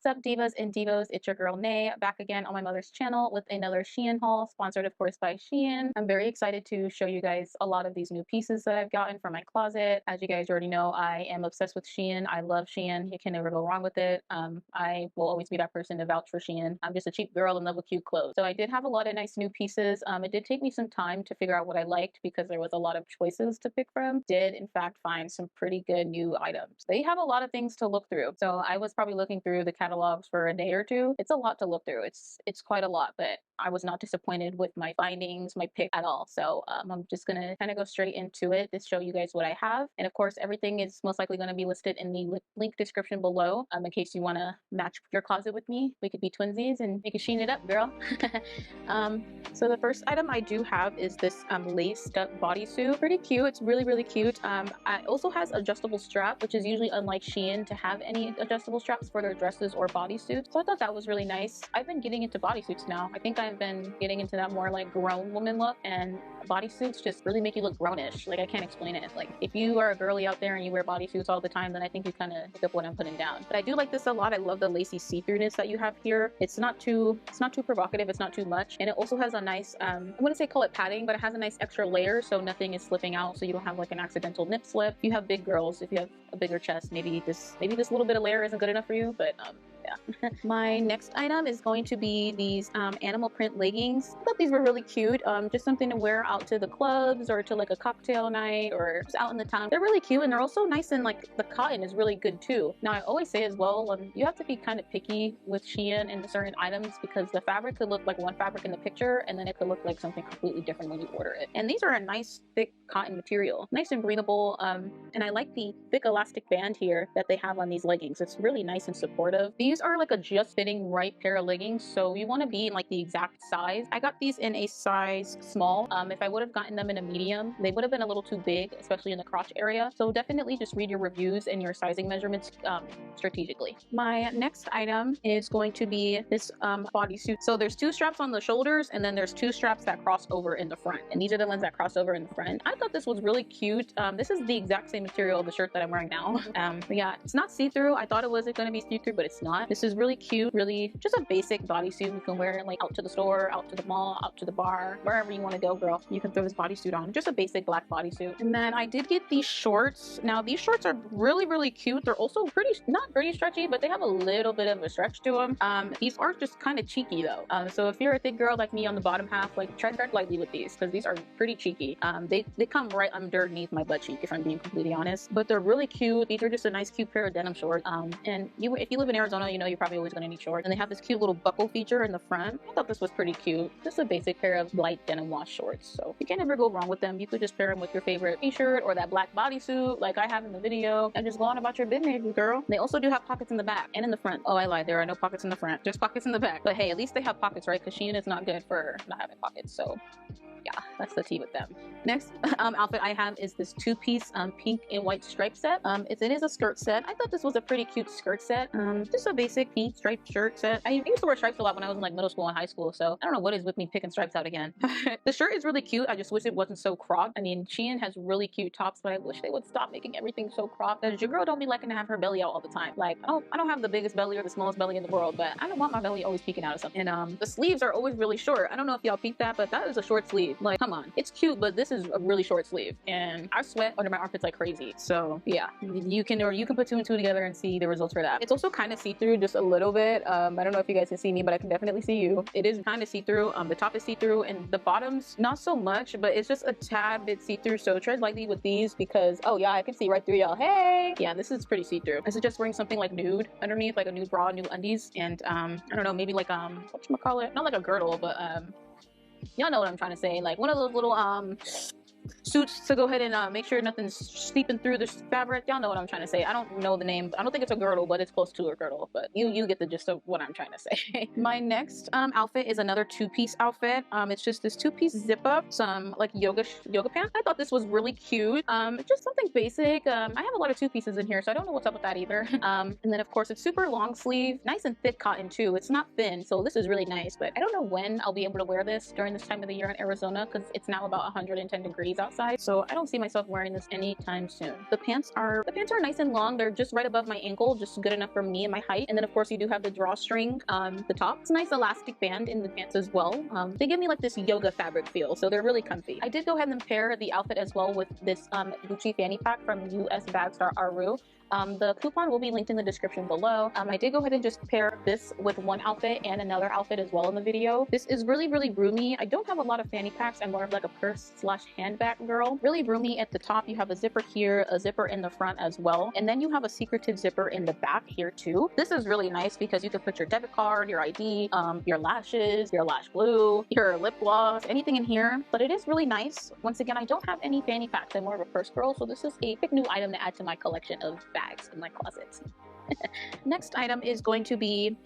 What's up, divas and divos? It's your girl Nay, back again on my mother's channel with another Shein haul, sponsored of course by Shein. I'm very excited to show you guys a lot of these new pieces that I've gotten from my closet. As you guys already know, I am obsessed with Shein. I love Shein. You can never go wrong with it. I will always be that person to vouch for Shein. I'm just a cheap girl in love with cute clothes. So I did have a lot of nice new pieces. It did take me some time to figure out what I liked because there was a lot of choices to pick from. Did in fact find some pretty good new items. They have a lot of things to look through. So I was probably looking through the catalogs for a day or two. It's a lot to look through. It's quite a lot, but I was not disappointed with my findings, my pick at all. So I'm just gonna kind of go straight into it to show you guys what I have. And of course, everything is most likely going to be listed in the link description below in case you want to match your closet with me. We could be twinsies and you can sheen it up, girl. So the first item I do have is this laced up bodysuit. Pretty cute. It's really cute. It also has adjustable strap, which is usually unlike Shein to have any adjustable straps for their dresses or bodysuits. So I thought that was really nice. I've been getting into bodysuits now. I think I've been getting into that more like grown woman look, and bodysuits just really make you look grownish. Like, I can't explain it. Like, if you are a girly out there and you wear bodysuits all the time, then I think you kind of pick up what I'm putting down. But I do like this a lot. I love the lacy see-throughness that you have here. It's not too provocative. It's not too much, and it also has a nice I wouldn't say call it padding, but it has a nice extra layer so nothing is slipping out, so you don't have like an accidental nip slip. If you have big girls, if you have a bigger chest, maybe this little bit of layer isn't good enough for you, but yeah. My next item is going to be these animal print leggings. I thought these were really cute. Just something to wear out to the clubs or to like a cocktail night or just out in the town. They're really cute, and they're also nice, and like the cotton is really good too. Now I always say as well, you have to be kind of picky with Shein and certain items because the fabric could look like one fabric in the picture and then it could look like something completely different when you order it. And these are a nice thick cotton material, nice and breathable. And I like the thick elastic band here that they have on these leggings. It's really nice and supportive. These are like a just fitting right pair of leggings, so you want to be in like the exact size. I got these in a size small. If I would have gotten them in a medium, they would have been a little too big, especially in the crotch area. So definitely just read your reviews and your sizing measurements strategically. My next item is going to be this bodysuit. So there's two straps on the shoulders, and then there's two straps that cross over in the front, and these are the ones that cross over in the front. I thought this was really cute. This is the exact same material of the shirt that I'm wearing now. But yeah, it's not see-through. I thought it was going to be see-through, but it's not. This is really cute, really just a basic bodysuit. You can wear it like out to the store, out to the mall, out to the bar, wherever you want to go, girl. You can throw this bodysuit on. Just a basic black bodysuit. And then I did get these shorts. Now these shorts are really cute. They're also not pretty stretchy, but they have a little bit of a stretch to them. These are just kind of cheeky though. So if you're a thick girl like me on the bottom half, like tread lightly with these because these are pretty cheeky. They come right underneath my butt cheek if I'm being completely honest, but they're really cute. These are just a nice cute pair of denim shorts. And if you live in Arizona, you know you're probably always going to need shorts, and they have this cute little buckle feature in the front. I thought this was pretty cute. Just a basic pair of light denim wash shorts, so you can't ever go wrong with them. You could just pair them with your favorite t-shirt or that black bodysuit like I have in the video and just go on about your business, girl. They also do have pockets in the back and in the front. Oh, I lied, there are no pockets in the front, there's pockets in the back, but hey, at least they have pockets, right? Because Shein is not good for not having pockets, so yeah, that's the tea with them. Next outfit I have is this two-piece pink and white stripe set. It is a skirt set. I thought this was a pretty cute skirt set. Just a basic pink striped shirt set. I used to wear stripes a lot when I was in like middle school and high school, so I don't know what is with me picking stripes out again. The shirt is really cute. I just wish it wasn't so cropped. I mean, Shein has really cute tops, but I wish they would stop making everything so cropped. Because your girl don't be liking to have her belly out all the time. Like, I don't have the biggest belly or the smallest belly in the world, but I don't want my belly always peeking out of something. And the sleeves are always really short. I don't know if y'all peeped that, but that is a short sleeve. Like, come on. It's cute, but this is a really short sleeve, and I sweat under my armpits like crazy. So yeah, you can put two and two together and see the results for that. It's also kind of see-through just a little bit. I don't know if you guys can see me, but I can definitely see you. It is kind of see-through. The top is see-through and the bottom's not so much, but it's just a tad bit see-through, so tread lightly with these because oh yeah, I can see right through y'all. Hey, yeah, this is pretty see-through. I suggest wearing something like nude underneath, like a nude bra, nude undies, and I don't know, maybe like whatchamacallit, not like a girdle, but y'all know what I'm trying to say, like one of those little suits to go ahead and make sure nothing's seeping through the fabric. Y'all know what I'm trying to say. I don't know the name. I don't think it's a girdle, but it's close to a girdle. But you get the gist of what I'm trying to say. My next outfit is another two-piece outfit. It's just this two-piece zip-up, some like yoga pants. I thought this was really cute. Just something basic. I have a lot of two-pieces in here, so I don't know what's up with that either. And then of course it's super long sleeve, nice and thick cotton too. It's not thin, so this is really nice. But I don't know when I'll be able to wear this during this time of the year in Arizona because it's now about 110 degrees degrees outside, so I don't see myself wearing this anytime soon. The pants are nice and long. They're just right above my ankle, just good enough for me and my height. And then of course you do have the drawstring, the top. It's a nice elastic band in the pants as well. They give me like this yoga fabric feel, so they're really comfy. I did go ahead and pair the outfit as well with this Gucci fanny pack from US Bagstar Aru. The coupon will be linked in the description below. I did go ahead and just pair this with one outfit and another outfit as well in the video. This is really, really roomy. I don't have a lot of fanny packs. I'm more of like a purse slash handbag girl. Really roomy at the top. You have a zipper here, a zipper in the front as well. And then you have a secretive zipper in the back here too. This is really nice because you can put your debit card, your ID, your lashes, your lash glue, your lip gloss, anything in here. But it is really nice. Once again, I don't have any fanny packs. I'm more of a purse girl. So this is a quick new item to add to my collection of bags in my closet. Next item is going to be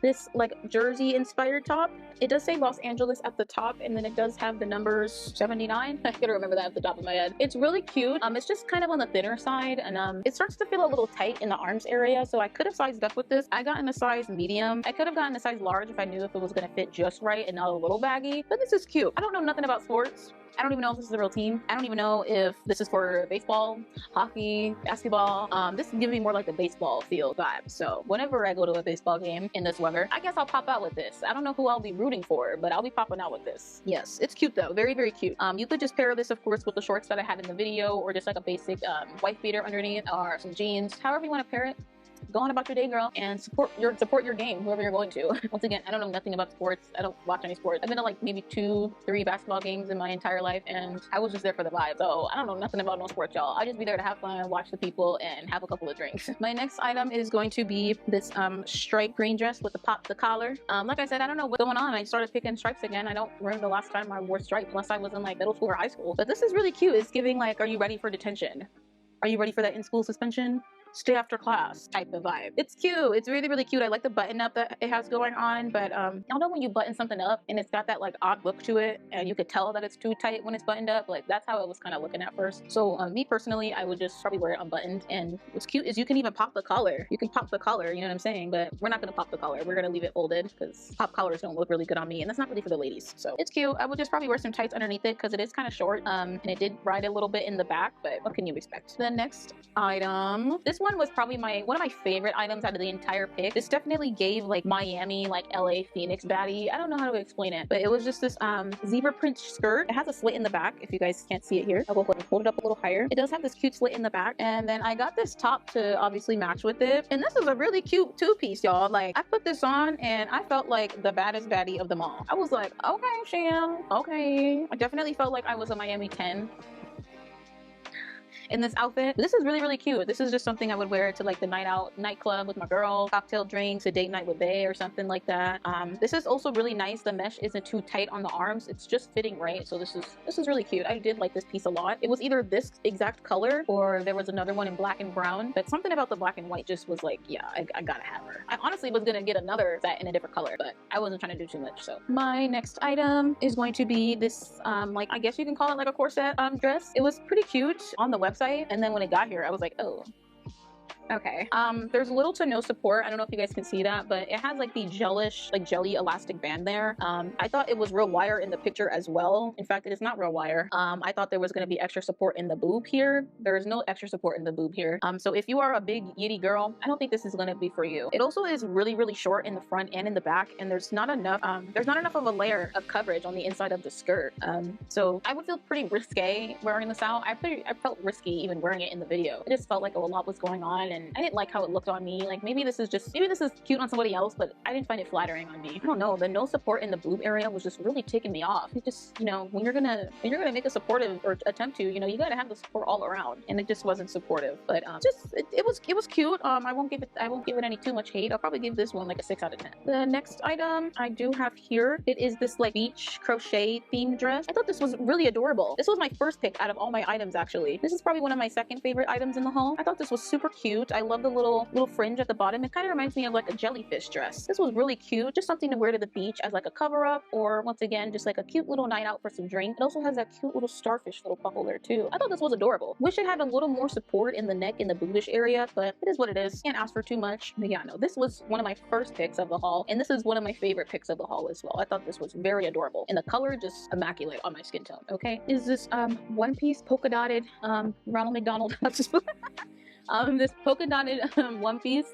this like jersey inspired top. It does say Los Angeles at the top, and then it does have the numbers 79. I gotta remember that at the top of my head. It's really cute. It's just kind of on the thinner side, and it starts to feel a little tight in the arms area, so I could have sized up with this. I got in a size medium. I could have gotten a size large if I knew if it was gonna fit just right and not a little baggy, but this is cute. I don't know nothing about sports. I don't even know if this is a real team. I don't even know if this is for baseball, hockey, basketball. This is giving me more like the baseball field vibe. So whenever I go to a baseball game in this weather, I guess I'll pop out with this. I don't know who I'll be rooting for, but I'll be popping out with this. Yes, it's cute though. Very, very cute. You could just pair this, of course, with the shorts that I had in the video, or just like a basic wife beater underneath, or some jeans. However you want to pair it. Go on about your day, girl, and support your game, whoever you're going to. Once again, I don't know nothing about sports. I don't watch any sports. I've been to like maybe 2-3 basketball games in my entire life, and I was just there for the vibe. So I don't know nothing about no sports, y'all. I just be there to have fun, watch the people, and have a couple of drinks. My next item is going to be this striped green dress with the collar. Like I said, I don't know what's going on. I started picking stripes again. I don't remember the last time I wore stripes unless I was in like middle school or high school. But this is really cute. It's giving like, are you ready for detention? Are you ready for that in-school suspension? Stay after class type of vibe. It's cute. It's really, really cute. I like the button up that it has going on, but y'all know when you button something up and it's got that like odd look to it, and you could tell that it's too tight when it's buttoned up. Like that's how it was kind of looking at first. So me personally, I would just probably wear it unbuttoned. And what's cute is you can even pop the collar. You can pop the collar, you know what I'm saying? But we're not gonna pop the collar. We're gonna leave it folded because pop collars don't look really good on me, and that's not really for the ladies. So it's cute. I would just probably wear some tights underneath it because it is kind of short, and it did ride a little bit in the back, but what can you expect? The next item, this one was probably one of my favorite items out of the entire pick. This definitely gave like Miami, like LA Phoenix baddie. I don't know how to explain it, but it was just this zebra print skirt. It has a slit in the back if you guys can't see it here. I'll go ahead and hold it up a little higher. It does have this cute slit in the back, and then I got this top to obviously match with it, and this is a really cute two-piece, y'all. Like I put this on and I felt like the baddest baddie of them all. I was like, okay, Shein, okay. I definitely felt like I was a Miami 10 in this outfit. This is really, really cute. This is just something I would wear to like the night out nightclub with my girl, cocktail drinks, a date night with Bae or something like that. This is also really nice. The mesh isn't too tight on the arms. It's just fitting right. So this is really cute. I did like this piece a lot. It was either this exact color or there was another one in black and brown, but something about the black and white just was like, yeah, I gotta have her. I honestly was gonna get another set in a different color, but I wasn't trying to do too much. So my next item is going to be this like, I guess you can call it like a corset dress. It was pretty cute on the website. And then when it got here, I was like, oh, okay. There's little to no support. I don't know if you guys can see that, but it has like the gelish, like jelly elastic band there. I thought it was real wire in the picture as well. In fact, it is not real wire. I thought there was going to be extra support in the boob here. There is no extra support in the boob here. So if you are a big yitty girl, I don't think this is going to be for you. It also is really, really short in the front and in the back, and there's not enough of a layer of coverage on the inside of the skirt. So I would feel pretty risque wearing this out. I felt risky even wearing it in the video. It just felt like a lot was going on, and I didn't like how it looked on me. Like maybe this is cute on somebody else, but I didn't find it flattering on me. I don't know, the no support in the boob area was just really taking me off. It just, you know, when you're gonna make a supportive or attempt to, you know, you gotta have the support all around, and it just wasn't supportive. But it was cute. I won't give it any too much hate. I'll probably give this one like a 6 out of 10. The next item I do have here, it is this like beach crochet themed dress. I thought this was really adorable. This was my first pick out of all my items actually. This is probably one of my second favorite items in the haul. I thought this was super cute. cute. I love the little fringe at the bottom. It kind of reminds me of like a jellyfish dress. This was really cute. Just something to wear to the beach as like a cover up, or once again, just like a cute little night out for some drink. It also has that cute little starfish little buckle there too. I thought this was adorable. Wish it had a little more support in the neck and the bootish area, but it is what it is. Can't ask for too much. But yeah, no, this was one of my first picks of the haul, and this is one of my favorite picks of the haul as well. I thought this was very adorable, and the color just immaculate on my skin tone. Okay, is this one piece polka dotted Ronald McDonald this polka dotted one piece.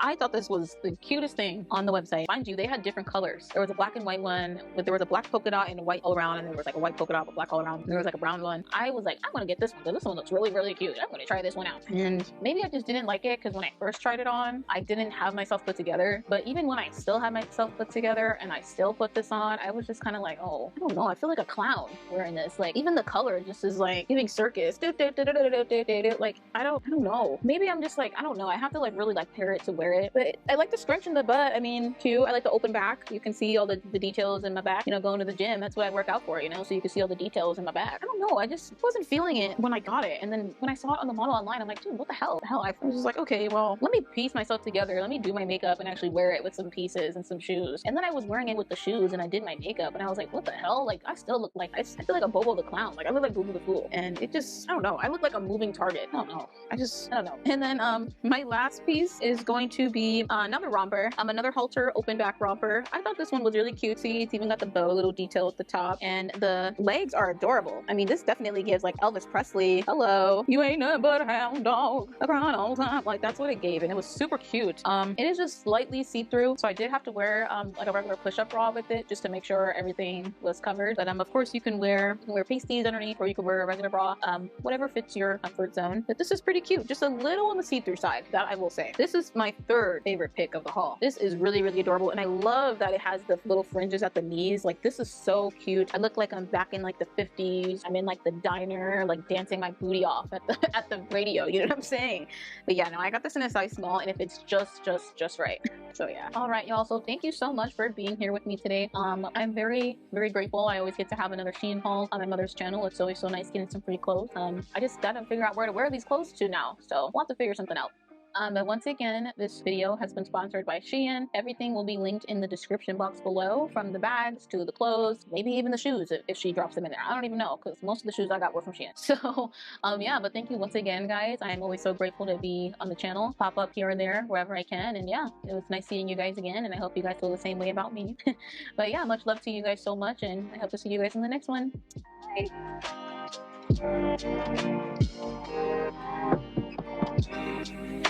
I thought this was the cutest thing on the website. Mind you, they had different colors. There was a black and white one, but there was a black polka dot and a white all around, and there was like a white polka dot but black all around, and there was like a brown one. I was like, I'm gonna get this one because this one looks really, really cute. I'm gonna try this one out. And maybe I just didn't like it because when I first tried it on, I didn't have myself put together. But even when I still had myself put together and I still put this on, I was just kind of like, oh, I don't know. I feel like a clown wearing this. Like even the color just is like giving circus. Like I don't know. Maybe I'm just like, I don't know. I have to like really like pair it to wear it. But I like the scrunch in the butt. I mean, too, I like the open back. You can see all the details in my back. You know, going to the gym, that's what I work out for, you know, so you can see all the details in my back. I don't know. I just wasn't feeling it when I got it. And then when I saw it on the model online, I'm like, dude, what the hell? I was just like, okay, well, let me piece myself together. Let me do my makeup and actually wear it with some pieces and some shoes. And then I was wearing it with the shoes and I did my makeup and I was like, what the hell? Like, I still look like, I feel like a Bobo the Clown. Like, I look like Bobo the Fool. And it just, I don't know. I look like a moving target. I don't know. I don't know. And then my last piece is going to be another romper. Another halter open back romper. I thought this one was really cutesy. It's even got the bow little detail at the top, and the legs are adorable. I mean, this definitely gives like Elvis Presley, hello, you ain't nothing but a hound dog, I cry all the time. Like that's what it gave, and it was super cute. It is just slightly see-through, so I did have to wear like a regular push-up bra with it just to make sure everything was covered. But of course you can wear pasties underneath, or you can wear a regular bra, whatever fits your comfort zone. But this is pretty cute, just a little on the see-through side, that I will say. This is my third favorite pick of the haul. This is really, really adorable, and I love that it has the little fringes at the knees. Like this is so cute. I look like I'm back in like the 50s. I'm in like the diner, like dancing my booty off at the radio, you know what I'm saying? But yeah, no, I got this in a size small, and if it's just right. So yeah. All right, y'all, so thank you so much for being here with me today. I'm very, very grateful. I always get to have another Shein haul on my mother's channel. It's always so nice getting some free clothes. I just gotta figure out where to wear these clothes to now, so we'll have to figure something out. But once again, this video has been sponsored by Shein. Everything will be linked in the description box below, from the bags to the clothes, maybe even the shoes if she drops them in there. I don't even know, because most of the shoes I got were from Shein. So yeah, but thank you once again, guys. I'm always so grateful to be on the channel, pop up here and there wherever I can. And yeah, it was nice seeing you guys again, and I hope you guys feel the same way about me. But yeah, much love to you guys so much, and I hope to see you guys in the next one. Bye.